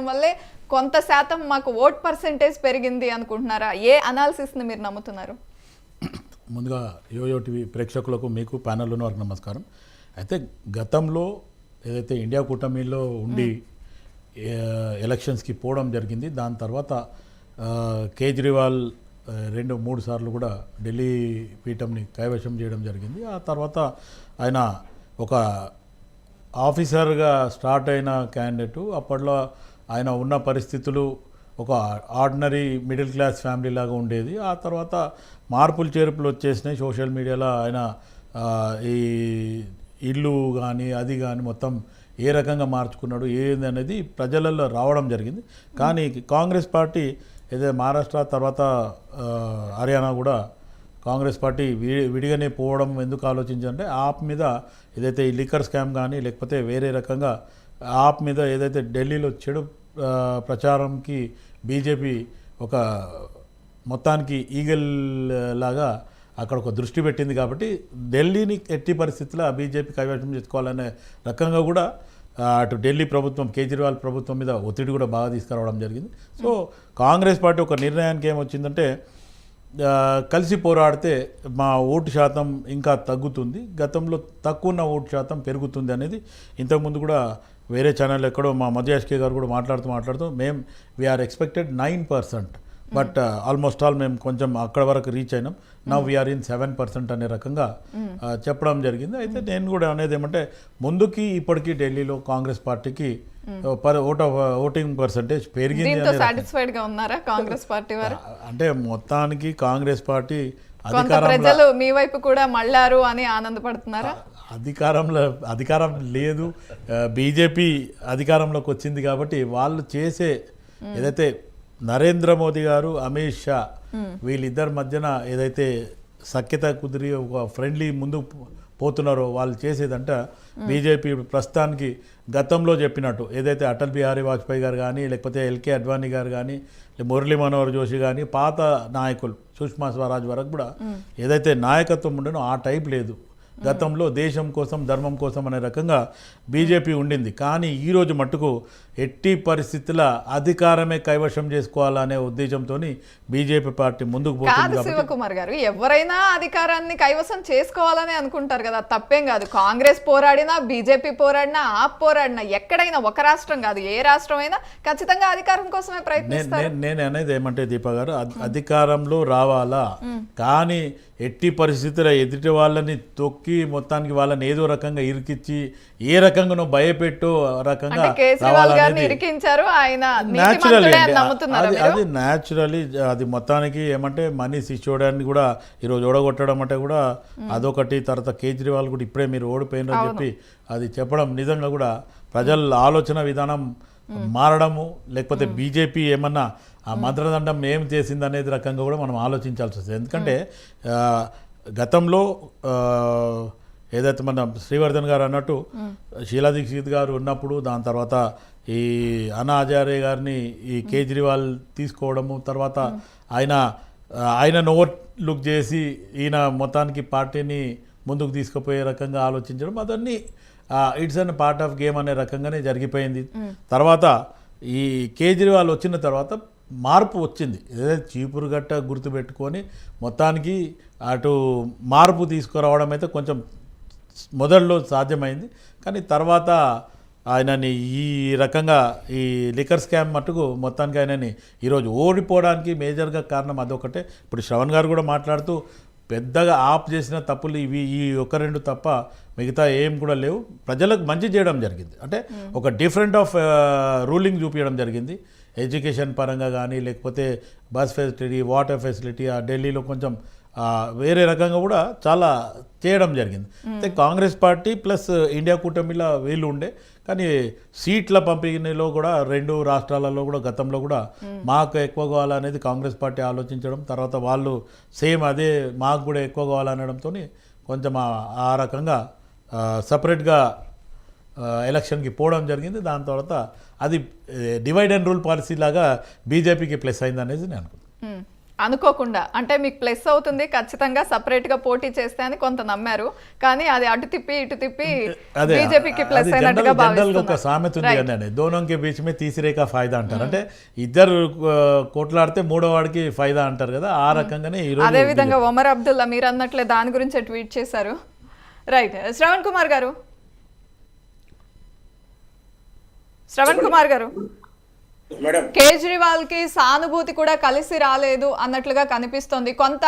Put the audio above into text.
వల్లే కొంత శాతం మాకు ఓట్ పర్సెంటేజ్ పెరిగింది అనుకుంటున్నారా? ఏ అనాలిసిస్ని మీరు నమ్ముతున్నారు? ముందుగా యోయో టీవీ ప్రేక్షకులకు మీకు ప్యానెల్ ఉన్న వారికి నమస్కారం. అయితే గతంలో ఏదైతే ఇండియా కూటమిలో ఉండి ఎలక్షన్స్కి పోవడం జరిగింది, దాని తర్వాత కేజ్రీవాల్ 2-3 సార్లు కూడా ఢిల్లీ పీఠంని కైవశం చేయడం జరిగింది. ఆ తర్వాత ఆయన ఒక ఆఫీసర్గా స్టార్ట్ అయిన క్యాండిడేటు. అప్పట్లో ఆయన ఉన్న పరిస్థితులు ఒక ఆర్డినరీ మిడిల్ క్లాస్ ఫ్యామిలీ లాగా ఉండేది. ఆ తర్వాత మార్పులు చేర్పులు వచ్చేసినాయి సోషల్ మీడియాలో. ఆయన ఈ ఇల్లు కానీ అది కానీ మొత్తం ఏ రకంగా మార్చుకున్నాడు ఏంది అనేది ప్రజలలో రావడం జరిగింది. కానీ కాంగ్రెస్ పార్టీ ఏదైతే మహారాష్ట్ర తర్వాత హర్యానా కూడా కాంగ్రెస్ పార్టీ విడిగానే పోవడం ఎందుకు ఆలోచించారంటే ఆప్ మీద ఏదైతే ఈ లిక్కర్ స్కామ్ కానీ లేకపోతే వేరే రకంగా ఆప్ మీద ఏదైతే ఢిల్లీలో చెడు ప్రచారంకి బీజేపీ ఒక మొత్తానికి ఈగల్ లాగా అక్కడ ఒక దృష్టి పెట్టింది. కాబట్టి ఢిల్లీని ఎట్టి పరిస్థితుల్లో బీజేపీ కైవశం చేసుకోవాలనే రకంగా కూడా అటు ఢిల్లీ ప్రభుత్వం కేజ్రీవాల్ ప్రభుత్వం మీద ఒత్తిడి కూడా బాగా తీసుకురావడం జరిగింది. సో కాంగ్రెస్ పార్టీ ఒక నిర్ణయానికి ఏమొచ్చిందంటే కలిసి పోరాడితే మా ఓటు శాతం ఇంకా తగ్గుతుంది, గతంలో తక్కువ ఉన్న ఓటు శాతం పెరుగుతుంది అనేది ఇంతకుముందు కూడా వేరే ఛానల్ ఎక్కడో మా మధ్యాష్కే గారు కూడా మాట్లాడుతూ మేము we are expected 9%, but almost all మేము కొంచెం అక్కడ వరకు రీచ్ అయినాం, నవ్ వీఆర్ ఇన్ 7% అనే రకంగా చెప్పడం జరిగింది. అయితే నేను కూడా అనేది ఏమంటే ముందుకి ఇప్పటికీ ఢిల్లీలో కాంగ్రెస్ పార్టీకి ఓటింగ్ పర్సంటేజ్ పెరిగింది. కాంగ్రెస్ పార్టీ వారు అంటే మొత్తానికి కాంగ్రెస్ పార్టీ ప్రజలు మీ వైపు కూడా మళ్ళారు అని ఆనందపడుతున్నారా? అధికారం లేదు, బీజేపీ అధికారంలోకి వచ్చింది కాబట్టి వాళ్ళు చేసే ఏదైతే నరేంద్ర మోదీ గారు అమిత్ షా వీళ్ళిద్దరి మధ్యన ఏదైతే సఖ్యత కుదిరి ఒక ఫ్రెండ్లీ ముందు పోతున్నారో వాళ్ళు చేసేదంట బీజేపీ ప్రస్తుతానికి గతంలో చెప్పినట్టు ఏదైతే అటల్ బిహారీ వాజ్పేయి గారు కానీ లేకపోతే ఎల్కే అద్వానీ గారు కానీ మురళీ మనోహర్ జోషి కానీ పాత నాయకులు సుష్మా స్వరాజ్ వరకు కూడా ఏదైతే నాయకత్వం ఉండనో ఆ టైప్ లేదు. గతంలో దేశం కోసం ధర్మం కోసం అనే రకంగా బీజేపీ ఉండింది. కానీ ఈరోజు మట్టుకు ఎట్టి పరిస్థితుల అధికారమే కైవశం చేసుకోవాలనే ఉద్దేశంతో బీజేపీ పార్టీ ముందుకు పోతుంది. శివకుమార్ గారు, ఎవరైనా అధికారాన్ని కైవసం చేసుకోవాలని అనుకుంటారు కదా, తప్పేం కాదు. కాంగ్రెస్ పోరాడినా బీజేపీ పోరాడినా ఆప్ పోరాడినా ఎక్కడైనా ఒక రాష్ట్రం కాదు ఏ రాష్ట్రం అయినా ఖచ్చితంగా అధికారం కోసమే ప్రయత్నిస్తారు. నేను అనేది ఏమంటే దీపా గారు, అధికారంలో రావాలా కానీ ఎట్టి పరిస్థితుల ఎదుటి వాళ్ళని తొక్కి మొత్తానికి వాళ్ళని ఏదో రకంగా ఇరికిచ్చి ఏ రకంగా నువ్వు భయపెట్టు రకంగా అది న్యాచురలీ అది మొత్తానికి ఏమంటే మనీష్ సిసోడియాని కూడా ఈరోజు ఓడగొట్టడం అంటే కూడా అదొకటి. తర్వాత కేజ్రీవాల్ కూడా ఇప్పుడే మీరు ఓడిపోయినని చెప్పి అది చెప్పడం నిజంగా కూడా ప్రజల ఆలోచన విధానం మారడము, లేకపోతే బీజేపీ ఏమన్నా ఆ మంత్రదండం ఏం చేసింది అనేది రకంగా కూడా మనం ఆలోచించాల్సి వస్తుంది. ఎందుకంటే గతంలో ఏదైతే మన శ్రీవర్ధన్ గారు అన్నట్టు షీలా దీక్షిత్ గారు ఉన్నప్పుడు, దాని తర్వాత ఈ అన్నా హజారే గారిని ఈ కేజ్రీవాల్ తీసుకోవడము, తర్వాత ఆయన ఓవర్ లుక్ చేసి ఈయన మొత్తానికి పార్టీని ముందుకు తీసుకుపోయే రకంగా ఆలోచించడం, అదన్నీ it's an part of game అనే రకంగానే జరిగిపోయింది. తర్వాత ఈ కేజ్రీవాల్ వచ్చిన తర్వాత మార్పు వచ్చింది. ఏదైతే చీపురు గట్ట గుర్తుపెట్టుకొని మొత్తానికి అటు మార్పు తీసుకురావడం అయితే కొంచెం మొదట్లో సాధ్యమైంది. కానీ తర్వాత ఆయనని ఈ రకంగా ఈ లిక్కర్ స్కామ్ మట్టుకు మొత్తానికి ఆయనని ఈరోజు ఓడిపోవడానికి మేజర్గా కారణం అదొకటే. ఇప్పుడు శ్రవణ్ గారు కూడా మాట్లాడుతూ పెద్దగా ఆప్ చేసిన తప్పులు ఇవి ఈ 1-2 తప్ప మిగతా ఏం కూడా లేవు. ప్రజలకు మంచి చేయడం జరిగింది, అంటే ఒక డిఫరెంట్ ఆఫ్ రూలింగ్ చూపించడం జరిగింది. ఎడ్యుకేషన్ పరంగా కానీ లేకపోతే బస్ ఫెసిలిటీ, వాటర్ ఫెసిలిటీ ఆ ఢిల్లీలో కొంచెం వేరే రకంగా కూడా చాలా చేయడం జరిగింది. అయితే కాంగ్రెస్ పార్టీ ప్లస్ ఇండియా కూటమిలో వీళ్ళు ఉండే, కానీ సీట్ల పంపిణీలో కూడా 2 రాష్ట్రాలలో కూడా గతంలో కూడా మాకు ఎక్కువ కావాలనేది కాంగ్రెస్ పార్టీ ఆలోచించడం, తర్వాత వాళ్ళు సేమ్ అదే మాకు కూడా ఎక్కువ కావాలనడంతో కొంచెం ఆ రకంగా సపరేట్గా ఎలక్షన్కి పోవడం జరిగింది. దాని తర్వాత అది డివైడ్ అండ్ రూల్ పాలసీ లాగా బీజేపీకి ప్లస్ అయింది అనేది నేను అనుకుంటున్నాను. అనుకోకుండా అంటే మీకు ప్లస్ అవుతుంది, ఖచ్చితంగా సపరేట్ గా పోటీ చేస్తే అని కొంత నమ్మారు, కానీ అది అటు తిప్పి ఇటు తిప్పి అదే బీజేపీకి ప్లస్ అయినట్టుగా జనరల్ ఒక సామెత ఉంది కదండి, దోనోంకి బీచ్ మే తీసిరేక ఫాయిదా అంటారు. అంటే ఇద్దరు కొట్లాడితే మూడో వాడికి ఫైదా అంటారు కదా, ఆ రకంగానే ఈ రోజు అదే విధంగా ఒమర్ అబ్దుల్లా మీరు అన్నట్లే దాని గురించి ట్వీట్ చేశారు. రైట్, శ్రవణ్ కుమార్ గారు మేడం కేజ్రీవాల్ కి సానుభూతి కూడా కలిసి రాలేదు అన్నట్లుగా కనిపిస్తోంది. కొంత